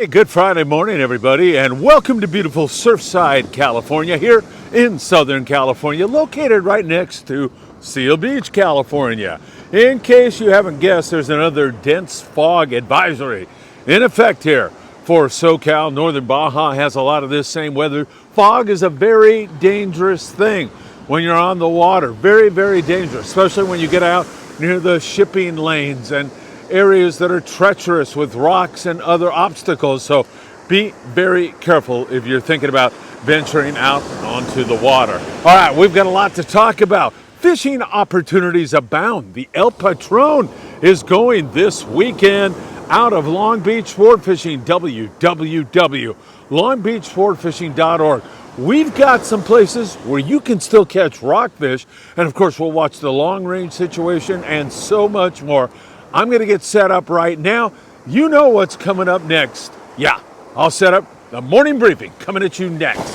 Hey, good Friday morning, everybody, and welcome to beautiful Surfside, California, here in Southern California, located right next to Seal Beach, California. In case you haven't guessed, there's another dense fog advisory in effect here for SoCal. Northern Baja has a lot of this same weather. Fog is a very dangerous thing when you're on the water. Very, very dangerous, especially when you get out near the shipping lanes and areas that are treacherous with rocks and other obstacles. So be very careful if you're thinking about venturing out onto the water. All right, we've got a lot to talk about. Fishing opportunities abound. The El Patron is going this weekend out of Long Beach Sport Fishing, www.longbeachsportfishing.org. We've got some places where you can still catch rockfish, and of course we'll watch the long range situation and so much more. I'm going to get set up right now. You know what's coming up next. Yeah, I'll set up the morning briefing coming at you next.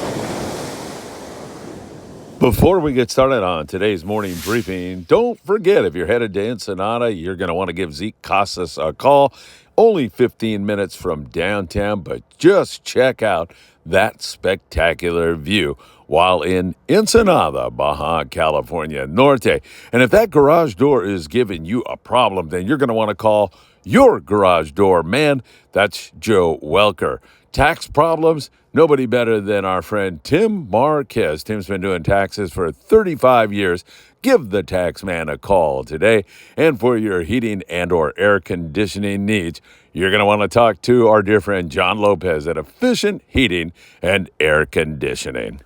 Before we get started on today's morning briefing, don't forget, if you're headed to Ensenada, you're going to want to give Zeke Casas a call. Only 15 minutes from downtown, but just check out that spectacular view while in Ensenada, Baja California Norte. And if that garage door is giving you a problem, then you're going to want to call your garage door man. That's Joe Welker. Tax problems? Nobody better than our friend Tim Marquez. Tim's been doing taxes for 35 years. Give the tax man a call today. And for your heating and or air conditioning needs, you're going to want to talk to our dear friend John Lopez at Efficient Heating and Air Conditioning.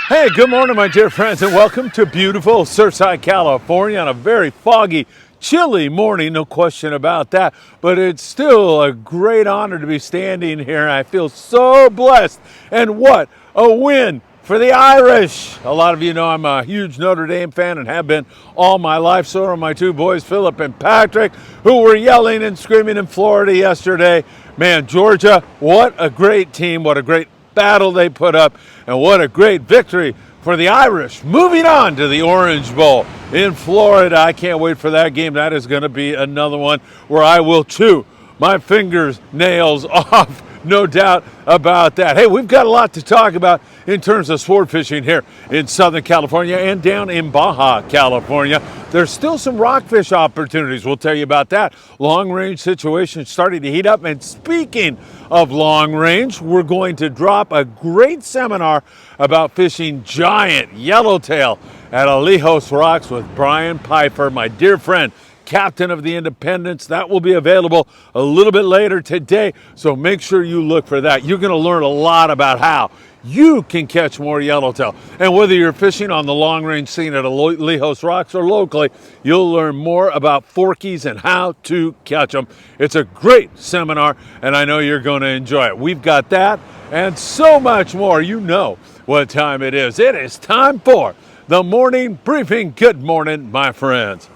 Hey, good morning, my dear friends, and welcome to beautiful Surfside, California on a very foggy, chilly morning, no question about that. But it's still a great honor to be standing here. I feel so blessed. And what a win for the Irish. A lot of you know I'm a huge Notre Dame fan and have been all my life. So are my two boys, Philip and Patrick, who were yelling and screaming in Florida yesterday. Man, Georgia, what a great team, what a great battle they put up, and what a great victory for the Irish. Moving on to the Orange Bowl in Florida. I can't wait for that game. That is going to be another one where I will chew my fingernails off. No doubt about that. Hey, we've got a lot to talk about in terms of sport fishing here in Southern California and down in Baja California. There's still some rockfish opportunities. We'll tell you about that. Long range situation starting to heat up. And speaking of long range, we're going to drop a great seminar about fishing giant yellowtail at Alejos Rocks with Brian Pfeiffer, my dear friend, captain of the Independence. That will be available a little bit later today, so make sure you look for that. You're going to learn a lot about how you can catch more yellowtail. And whether you're fishing on the long-range scene at Alejos Rocks or locally, you'll learn more about forkies and how to catch them. It's a great seminar, and I know you're going to enjoy it. We've got that and so much more. You know what time it is. It is time for the morning briefing. Good morning, my friends.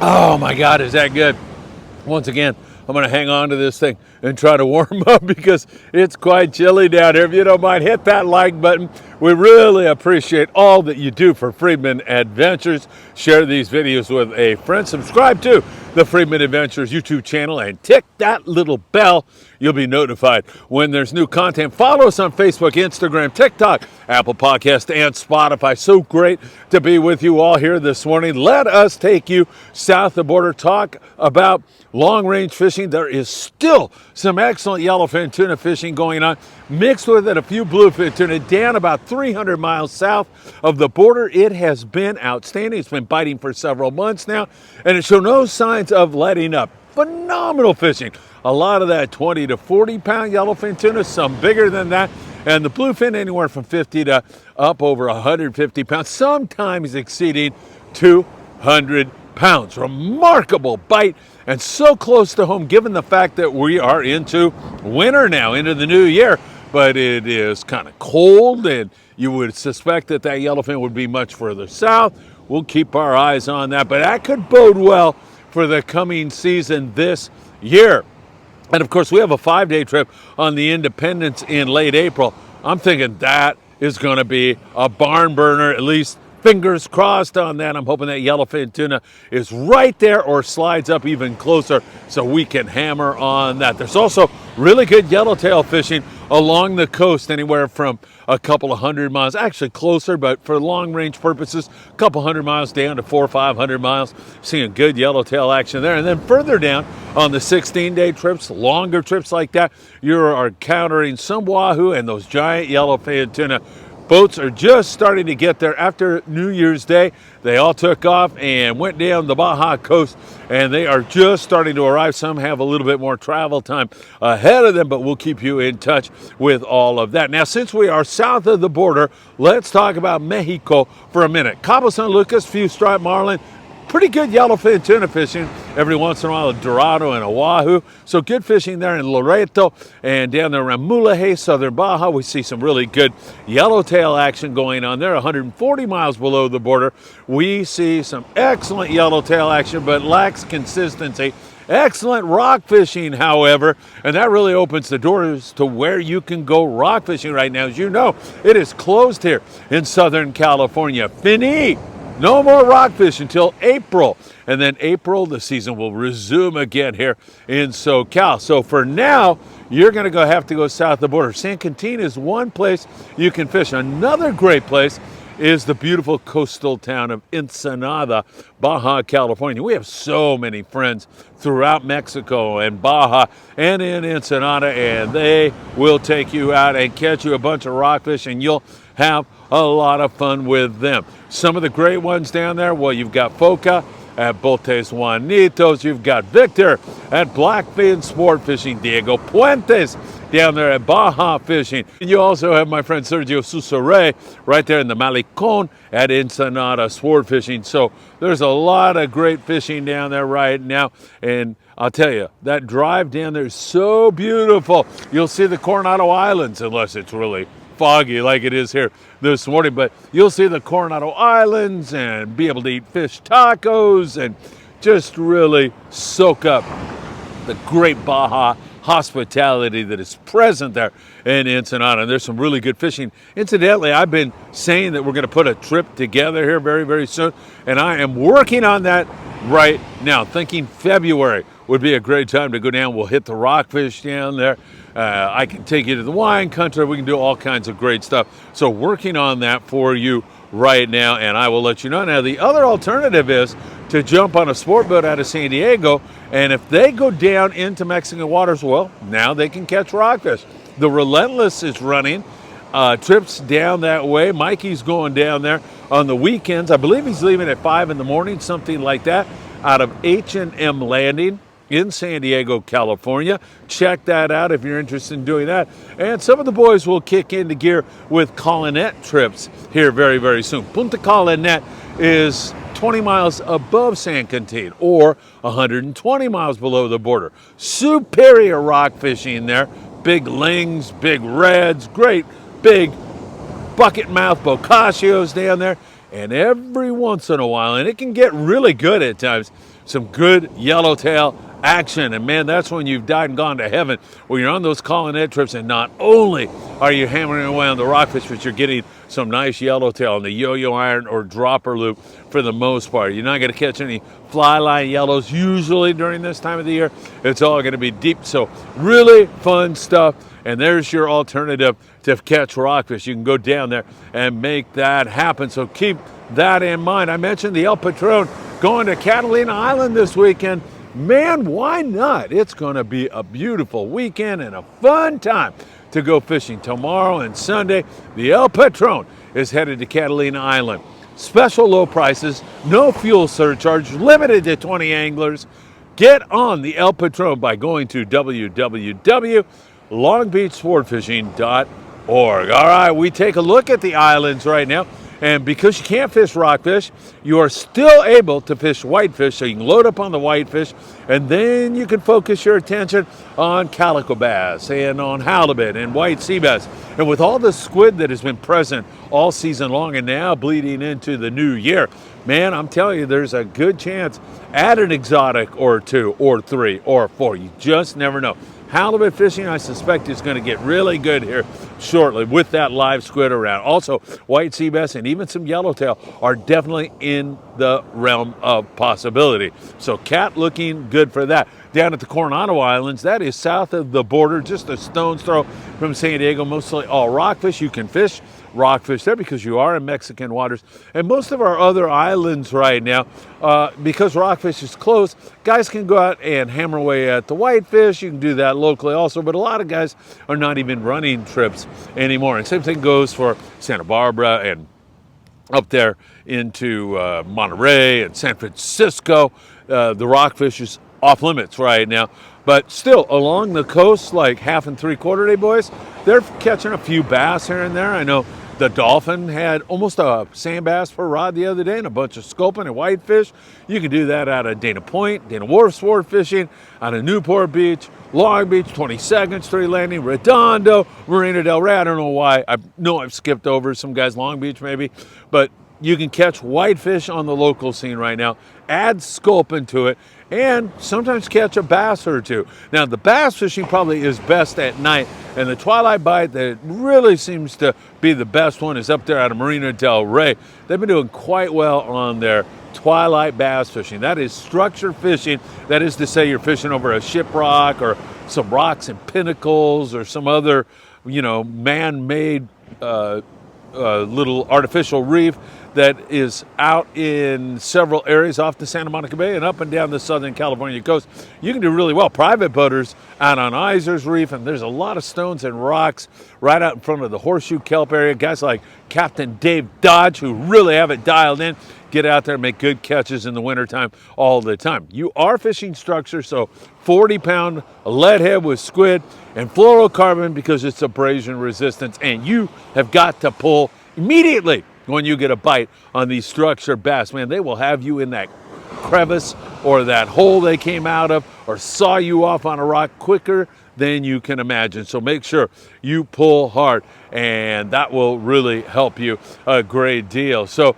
Oh my God, is that good? Once again, I'm going to hang on to this thing and try to warm up because it's quite chilly down here. If you don't mind, hit that like button. We really appreciate all that you do for Friedman Adventures. Share these videos with a friend. Subscribe to the Friedman Adventures YouTube channel and tick that little bell. You'll be notified when there's new content. Follow us on Facebook, Instagram, TikTok, Apple Podcast, and Spotify. So great to be with you all here this morning. Let us take you south of the border, talk about long-range fishing. There is still some excellent yellowfin tuna fishing going on. Mixed with it a few bluefin tuna down about 300 miles south of the border. It has been outstanding. It's been biting for several months now, and it shows no signs of letting up. Phenomenal fishing. A lot of that 20 to 40 pound yellowfin tuna, some bigger than that, and the bluefin anywhere from 50 to up over 150 pounds, sometimes exceeding 200 pounds. Remarkable bite, and so close to home given the fact that we are into winter now, into the new year. But it is kind of cold, and you would suspect that that yellowfin would be much further south. We'll keep our eyes on that, but that could bode well for the coming season this year. And of course, we have a 5-day trip on the Independence in late April. I'm thinking that is going to be a barn burner, at least fingers crossed on that. I'm hoping that yellowfin tuna is right there or slides up even closer so we can hammer on that. There's also really good yellowtail fishing along the coast, anywhere from a couple of 100 miles, actually closer, but for long range purposes, a couple 100 miles down to 400 or 500 miles, seeing good yellowtail action there. And then further down on the 16-day trips, longer trips like that, you are encountering some wahoo and those giant yellowfin tuna. Boats are just starting to get there after New Year's Day. They all took off and went down the Baja coast, and they are just starting to arrive. Some have a little bit more travel time ahead of them, but we'll keep you in touch with all of that. Now, since we are south of the border, let's talk about Mexico for a minute. Cabo San Lucas, few striped marlin, pretty good yellowfin tuna fishing. Every once in a while, a dorado and a wahoo. So good fishing there in Loreto and down there around Mulaje, southern Baja. We see some really good yellowtail action going on there. 140 miles below the border, we see some excellent yellowtail action, but lacks consistency. Excellent rock fishing, however, and that really opens the doors to where you can go rock fishing right now. As you know, it is closed here in Southern California. Fini! No more rockfish until April. And then April, the season will resume again here in SoCal. So for now, you're going to have to go south of the border. San Quintin is one place you can fish. Another great place is the beautiful coastal town of Ensenada, Baja California. We have so many friends throughout Mexico and Baja and in Ensenada, and they will take you out and catch you a bunch of rockfish, and you'll have a lot of fun with them. Some of the great ones down there, well, you've got Foca at Botes Juanitos, you've got Victor at Blackfin Sport Fishing, Diego Puentes down there at Baja Fishing. And you also have my friend Sergio Susare right there in the Malecon at Ensenada Sport Fishing. So there's a lot of great fishing down there right now. And I'll tell you, that drive down there is so beautiful. You'll see the Coronado Islands, unless it's really foggy like it is here this morning, but you'll see the Coronado Islands and be able to eat fish tacos and just really soak up the great Baja hospitality that is present there in Ensenada. And there's some really good fishing. Incidentally, I've been saying that we're going to put a trip together here very, very soon, and I am working on that right now, thinking February would be a great time to go down. We'll hit the rockfish down there. I can take you to the wine country. We can do all kinds of great stuff. So working on that for you right now, and I will let you know. Now, the other alternative is to jump on a sport boat out of San Diego, and if they go down into Mexican waters, well, now they can catch rockfish. The Relentless is running trips down that way. Mikey's going down there on the weekends. I believe he's leaving at 5 in the morning, something like that, out of H&M Landing in San Diego, California. Check that out if you're interested in doing that. And some of the boys will kick into gear with Colonette trips here very, very soon. Punta Colonette is 20 miles above San Quintin, or 120 miles below the border. Superior rock fishing there. Big lings, big reds, great big bucket mouth bocacios down there. And every once in a while, and it can get really good at times, some good yellowtail action. And man, that's when you've died and gone to heaven, when you're on those Colonette trips, and not only are you hammering away on the rockfish, but you're getting some nice yellowtail on the yo-yo iron or dropper loop for the most part. You're not going to catch any fly line yellows usually during this time of the year. It's all going to be deep. So really fun stuff. And there's your alternative to catch rockfish. You can go down there and make that happen. So keep that in mind. I mentioned the El Patron going to Catalina Island this weekend. Man, why not? It's going to be a beautiful weekend and a fun time to go fishing. Tomorrow and Sunday, the El Patron is headed to Catalina Island. Special low prices, no fuel surcharge, limited to 20 anglers. Get on the El Patron by going to www.longbeachsportfishing.org. All right, we take a look at the islands right now. And because you can't fish rockfish, you are still able to fish whitefish. So you can load up on the whitefish, and then you can focus your attention on calico bass and on halibut and white sea bass. And with all the squid that has been present all season long and now bleeding into the new year, man, I'm telling you, there's a good chance at an exotic or two or three or four. You just never know. Halibut fishing, I suspect, is going to get really good here shortly with that live squid around. Also, white sea bass and even some yellowtail are definitely in the realm of possibility. So cat looking good for that. Down at the Coronado Islands, that is south of the border, just a stone's throw from San Diego, mostly all rockfish. You can fish rockfish there because you are in Mexican waters. And most of our other islands right now, because rockfish is closed, guys can go out and hammer away at the whitefish. You can do that locally also, but a lot of guys are not even running trips anymore. And same thing goes for Santa Barbara and up there into Monterey and San Francisco. The rockfish is off limits right now. But still, along the coast, like half and three-quarter day boys, they're catching a few bass here and there. I know the Dolphin had almost a sand bass per rod the other day and a bunch of sculpin and whitefish. You can do that out of Dana Point, Dana Wharf sport fishing, out of Newport Beach, Long Beach, 22nd Street Landing, Redondo, Marina del Rey. I don't know why. I know I've skipped over some guys, Long Beach maybe, but you can catch whitefish on the local scene right now, add sculpin to it, and sometimes catch a bass or two. Now, the bass fishing probably is best at night, and the twilight bite that really seems to be the best one is up there out of Marina del Rey. They've been doing quite well on their twilight bass fishing. That is structured fishing. That is to say, you're fishing over a shiprock or some rocks and pinnacles or some other, man-made little artificial reef that is out in several areas off the Santa Monica Bay and up and down the Southern California coast. You can do really well. Private boaters out on Iser's Reef, and there's a lot of stones and rocks right out in front of the Horseshoe Kelp area. Guys like Captain Dave Dodge, who really have it dialed in, get out there and make good catches in the wintertime all the time. You are fishing structure, so 40-pound lead head with squid and fluorocarbon because it's abrasion resistance, and you have got to pull immediately when you get a bite on these structured bass. Man, they will have you in that crevice or that hole they came out of or saw you off on a rock quicker than you can imagine. So make sure you pull hard, and that will really help you a great deal. So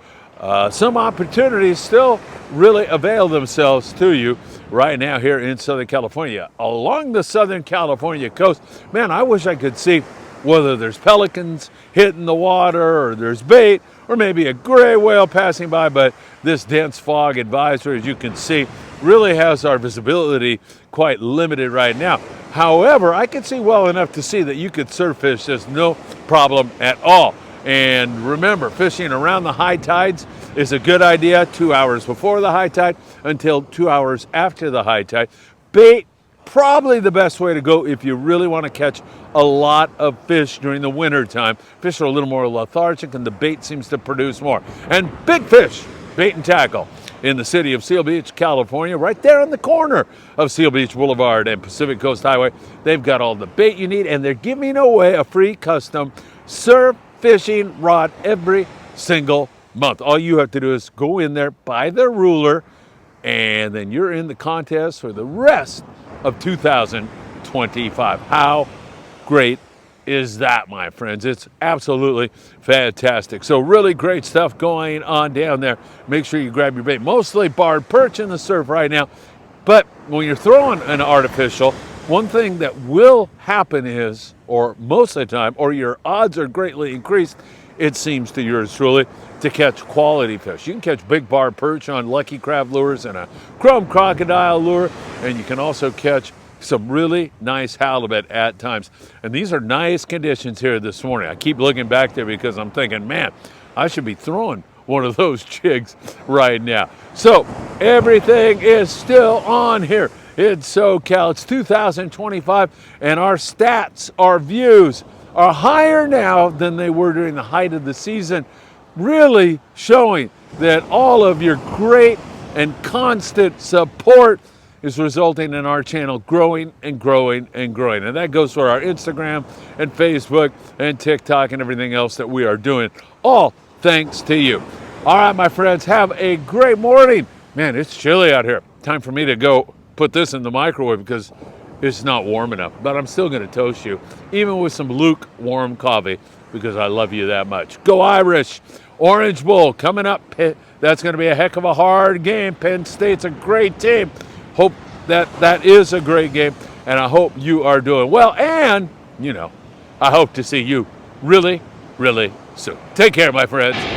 some opportunities still really avail themselves to you right now here in Southern California. Along the Southern California coast, man, I wish I could see whether there's pelicans hitting the water or there's bait or maybe a gray whale passing by, but this dense fog advisory, as you can see, really has our visibility quite limited right now. However, I can see well enough to see that you could surf fish just no problem at all. And remember, fishing around the high tides is a good idea 2 hours before the high tide until 2 hours after the high tide. Bait, probably the best way to go if you really want to catch a lot of fish during the winter time. Fish are a little more lethargic and the bait seems to produce more. And big fish, bait and tackle in the city of Seal Beach, California, right there on the corner of Seal Beach Boulevard and Pacific Coast Highway. They've got all the bait you need, and they're giving away a free custom surf fishing rod every single month. All you have to do is go in there, buy their ruler, and then you're in the contest for the rest of 2025. How great is that, my friends? It's absolutely fantastic. So really great stuff going on down there. Make sure you grab your bait. Mostly barred perch in the surf right now, but when you're throwing an artificial, one thing that will happen is, or most of the time, or your odds are greatly increased, it seems to yours truly, to catch quality fish. You can catch big bar perch on Lucky Crab lures and a chrome crocodile lure, and you can also catch some really nice halibut at times. And these are nice conditions here this morning. I keep looking back there because I'm thinking, man, I should be throwing one of those jigs right now. So everything is still on here. It's SoCal, it's 2025, and our stats, our views are higher now than they were during the height of the season, really showing that all of your great and constant support is resulting in our channel growing and growing and growing. And that goes for our Instagram and Facebook and TikTok and everything else that we are doing, all thanks to you. All right, my friends, have a great morning. Man, it's chilly out here. Time for me to go put this in the microwave because it's not warm enough, but I'm still going to toast you, even with some lukewarm coffee, because I love you that much. Go Irish! Orange Bowl coming up. That's going to be a heck of a hard game. Penn State's a great team. Hope that is a great game. and I hope you are doing well. And, I hope to see you really, really soon. Take care, my friends.